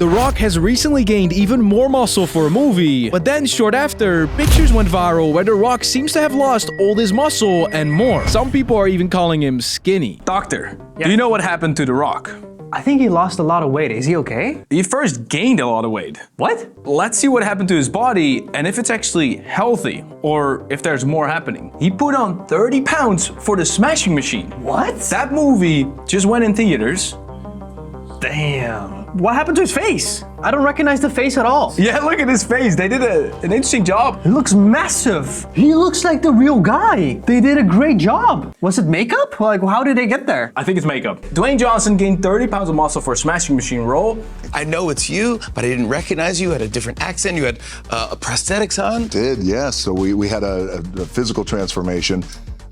The Rock has recently gained even more muscle for a movie, but then short after, pictures went viral where The Rock seems to have lost all his muscle and more. Some people are even calling him skinny. Doctor, do you know what happened to The Rock? I think he lost a lot of weight. Is he okay? He first gained a lot of weight. What? Let's see what happened to his body and if it's actually healthy or if there's more happening. He put on 30 pounds for the Smashing Machine. What? That movie just went in theaters. Damn. What happened to his face? I don't recognize the face at all. Yeah, look at his face. They did an interesting job. He looks massive. He looks like the real guy. They did a great job. Was it makeup? Like, how did they get there? I think it's makeup. Dwayne Johnson gained 30 pounds of muscle for a Smashing Machine role. I know it's you, but I didn't recognize you. You had a different accent. You had prosthetics on. Did, yes. So we had a physical transformation.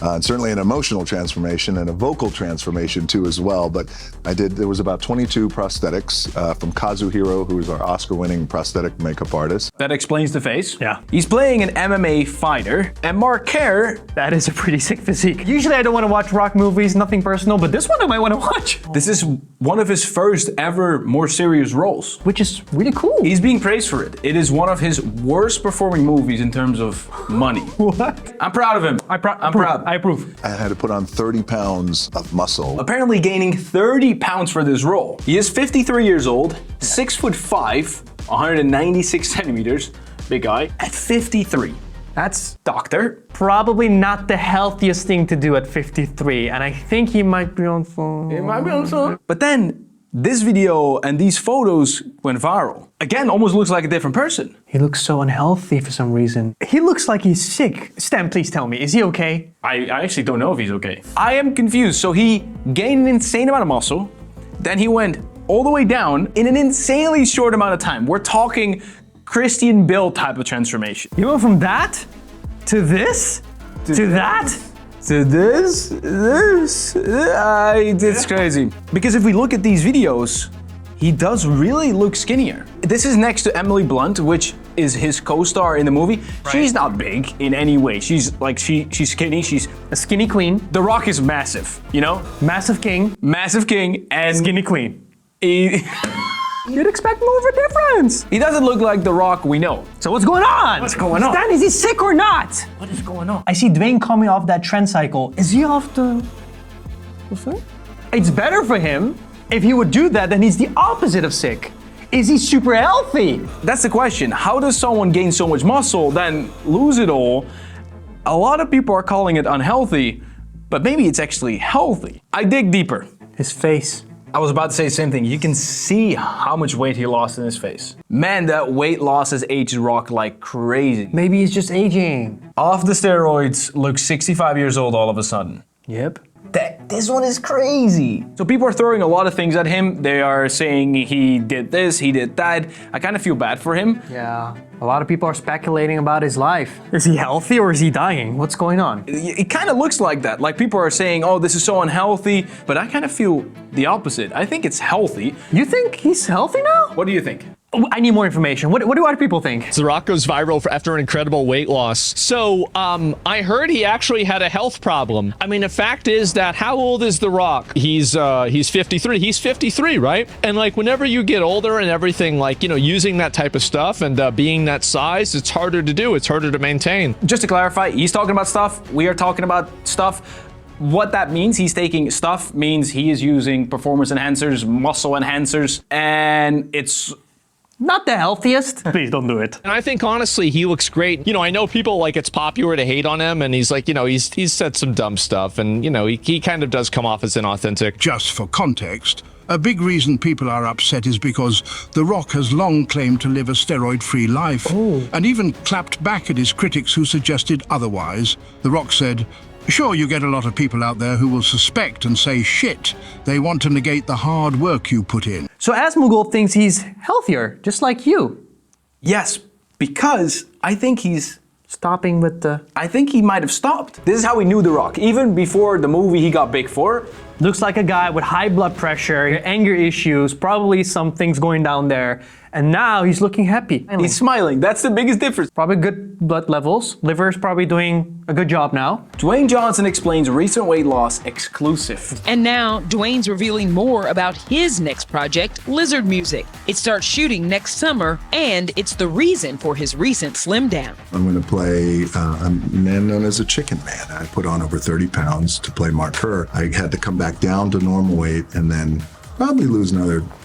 And certainly an emotional transformation and a vocal transformation too as well. But there was about 22 prosthetics from Kazuhiro, who is our Oscar-winning prosthetic makeup artist. That explains the face. Yeah. He's playing an MMA fighter. And Mark Kerr. That is a pretty sick physique. Usually I don't want to watch Rock movies, nothing personal, but this one I might want to watch. This is one of his first ever more serious roles. Which is really cool. He's being praised for it. It is one of his worst performing movies in terms of money. What? I'm proud of him. I'm proud. I approve. I had to put on 30 pounds of muscle. Apparently gaining 30 pounds for this role. He is 53 years old, 6'5", 196 centimeters, big guy, at 53. That's Doctor. probably not the healthiest thing to do at 53, and I think he might be on phone. But then, this video and these photos went viral. Again, almost looks like a different person. He looks so unhealthy for some reason. He looks like he's sick. Stan, please tell me, is he okay? I actually don't know if he's okay. I am confused. So he gained an insane amount of muscle, then he went all the way down in an insanely short amount of time. We're talking Christian Bale type of transformation. You went from that to this to that? So it's crazy. Because if we look at these videos, he does really look skinnier. This is next to Emily Blunt, which is his co-star in the movie. Right. She's not big in any way. She's like, she's skinny, she's a skinny queen. The Rock is massive, you know? Massive king. Massive king and skinny queen. You'd expect more of a difference. He doesn't look like The Rock we know. So what's going on? What's going on? Stan, is he sick or not? What is going on? I see Dwayne coming off that trend cycle. Is he off the... What's that? It's better for him. If he would do that, then he's the opposite of sick. Is he super healthy? That's the question. How does someone gain so much muscle, then lose it all? A lot of people are calling it unhealthy, but maybe it's actually healthy. I dig deeper. His face. I was about to say the same thing. You can see how much weight he lost in his face. Man, that weight loss has aged Rock like crazy. Maybe he's just aging. Off the steroids, looks 65 years old all of a sudden. Yep. This one is crazy. So people are throwing a lot of things at him. They are saying he did this, he did that. I kind of feel bad for him. Yeah, a lot of people are speculating about his life. Is he healthy or is he dying? What's going on? It kind of looks like that. Like people are saying, oh, this is so unhealthy. But I kind of feel the opposite. I think it's healthy. You think he's healthy now? What do you think? I need more information. What do other people think? The Rock goes viral after an incredible weight loss. So, I heard he actually had a health problem. I mean, the fact is that how old is The Rock? He's 53. He's 53, right? And like, whenever you get older and everything, like, you know, using that type of stuff and being that size, it's harder to do. It's harder to maintain. Just to clarify, he's talking about stuff. We are talking about stuff. What that means, he's taking stuff, means he is using performance enhancers, muscle enhancers, and it's not the healthiest. Please don't do it. And I think honestly, he looks great. You know, I know people like it's popular to hate on him, and he's like, you know, he's said some dumb stuff, and you know, he kind of does come off as inauthentic. Just for context, a big reason people are upset is because The Rock has long claimed to live a steroid-free life, and even clapped back at his critics who suggested otherwise. The Rock said, "Sure, you get a lot of people out there who will suspect and say shit. They want to negate the hard work you put in." So Asmugul thinks he's healthier, just like you. Yes, because I think he's stopping with the... I think he might have stopped. This is how we knew The Rock. Even before the movie he got big for, Looks like a guy with high blood pressure, anger issues, probably some things going down there. And now he's looking happy. He's smiling. That's the biggest difference. Probably good blood levels. Liver's probably doing a good job now. Dwayne Johnson explains recent weight loss exclusive. And now, Dwayne's revealing more about his next project, Lizard Music. It starts shooting next summer, and it's the reason for his recent slim down. I'm going to play a man known as a chicken man. I put on over 30 pounds to play Mark Kerr. I had to come back down to normal weight and then probably lose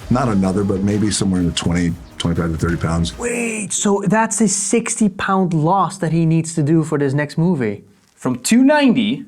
but maybe somewhere in the 25 to 30 pounds. Wait, so that's a 60-pound loss that he needs to do for this next movie. From 290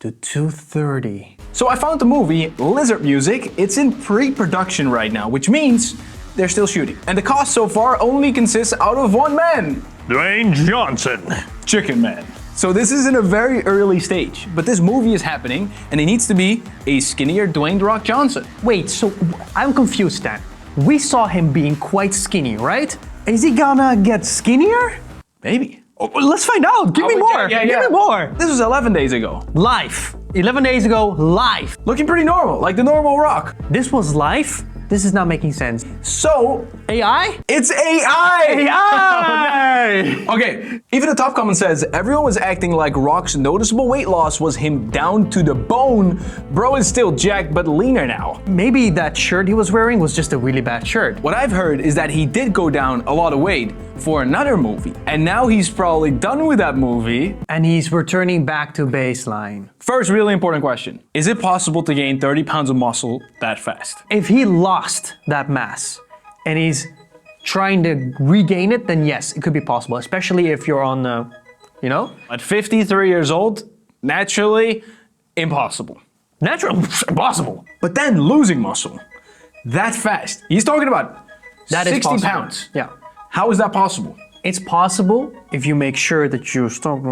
to 230. So I found the movie Lizard Music. It's in pre-production right now, which means they're still shooting. And the cast so far only consists out of one man. Dwayne Johnson. Chicken Man. So this is in a very early stage, but this movie is happening and it needs to be a skinnier Dwayne "The Rock" Johnson. Wait, so I'm confused, Dan. We saw him being quite skinny, right? Is he gonna get skinnier? Maybe. Oh, let's find out. Give me more. Give me more. This was 11 days ago. Life. 11 days ago, life. Looking pretty normal, like the normal Rock. This was life? This is not making sense. So, AI? it's AI! AI! Okay, even the top comment says, everyone was acting like Rock's noticeable weight loss was him down to the bone. Bro is still jacked, but leaner now. Maybe that shirt he was wearing was just a really bad shirt. What I've heard is that he did go down a lot of weight for another movie, and now he's probably done with that movie. And he's returning back to baseline. First, really important question. Is it possible to gain 30 pounds of muscle that fast? If he lost that mass and he's trying to regain it, then yes, it could be possible, especially if you're on the, At 53 years old, naturally, impossible. Natural, impossible. But then losing muscle that fast. He's talking about That is 60 possible. pounds. Yeah. How is that possible? It's possible if you make sure that you stop.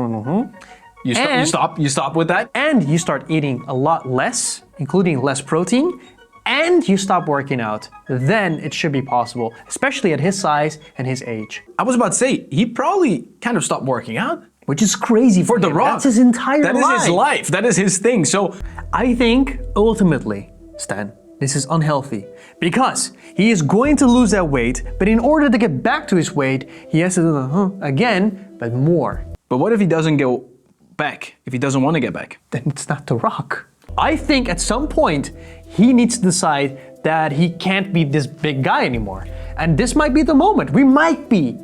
You stop with that? And you start eating a lot less, including less protein, and you stop working out. Then it should be possible, especially at his size and his age. I was about to say, he probably kind of stopped working out. Which is crazy For The him. Rock. That's his entire life. That is his life. That is his thing. So I think, ultimately, Stan, this is unhealthy. Because he is going to lose that weight, but in order to get back to his weight, he has to do the again, but more. But what if he doesn't go back? If he doesn't want to get back? Then it's not The Rock. I think at some point, he needs to decide that he can't be this big guy anymore. And this might be the moment. We might be,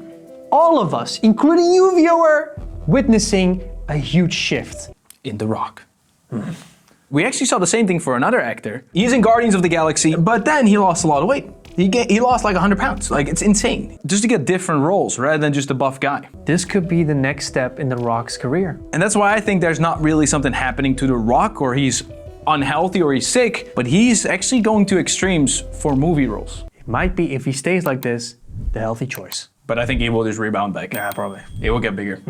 all of us, including you, viewer, witnessing a huge shift. In The Rock. We actually saw the same thing for another actor. He's in Guardians of the Galaxy, but then he lost a lot of weight. He lost like 100 pounds. Like, it's insane. Just to get different roles rather than just a buff guy. This could be the next step in The Rock's career. And that's why I think there's not really something happening to The Rock, or he's unhealthy or he's sick, but he's actually going to extremes for movie roles. It might be, if he stays like this, the healthy choice. But I think he will just rebound back. Yeah, probably. It will get bigger.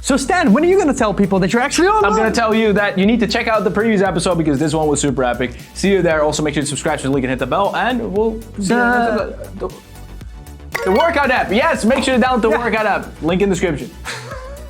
So Stan, when are you gonna tell people that you're actually on? I'm gonna tell you that you need to check out the previous episode because this one was super epic. See you there. Also make sure to subscribe to the link and hit the bell, and we'll see you. The workout app. Yes, make sure to download the workout app. Link in description.